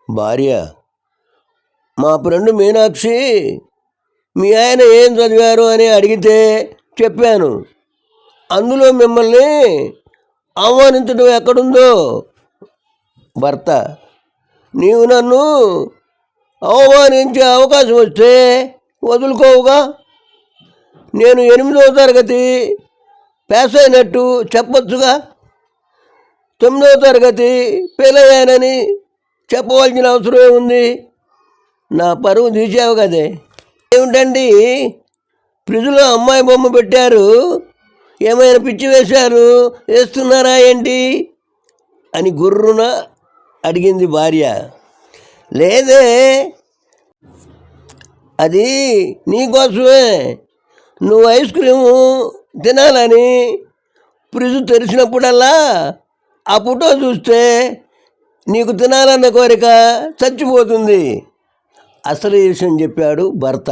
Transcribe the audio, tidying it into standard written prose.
భార్య: మా ఫ్రెండ్ మీనాక్షి మీ ఆయన ఏం చదివారు అని అడిగితే చెప్పాను. అందులో మిమ్మల్ని అవమానించడం ఎక్కడుందో? భర్త: నీవు నన్ను అవమానించే అవకాశం వస్తే వదులుకోవుగా. నేను 8వ తరగతి పాస్ అయినట్టు చెప్పొచ్చుగా. 9వ తరగతి ఫెయిల్ అయ్యానని చెప్పవలసిన అవసరం ఏముంది? నా పరువు తీసావు కదే. ఏమిటండి, ఫ్రిడ్జ్లో అమ్మాయి బొమ్మ పెట్టారు, ఏమైనా పిచ్చి వేస్తున్నారా ఏంటి అని గుర్రున అడిగింది భార్య. లేదే, అది నీకోసమే. నువ్వు ఐస్ క్రీము తినాలని ఫ్రిడ్జ్ తెరిచినప్పుడల్లా ఆ ఫోటో చూస్తే నీకు తినాలన్న కోరిక చచ్చిపోతుంది. అసలు విషయం చెప్పాడు భర్త.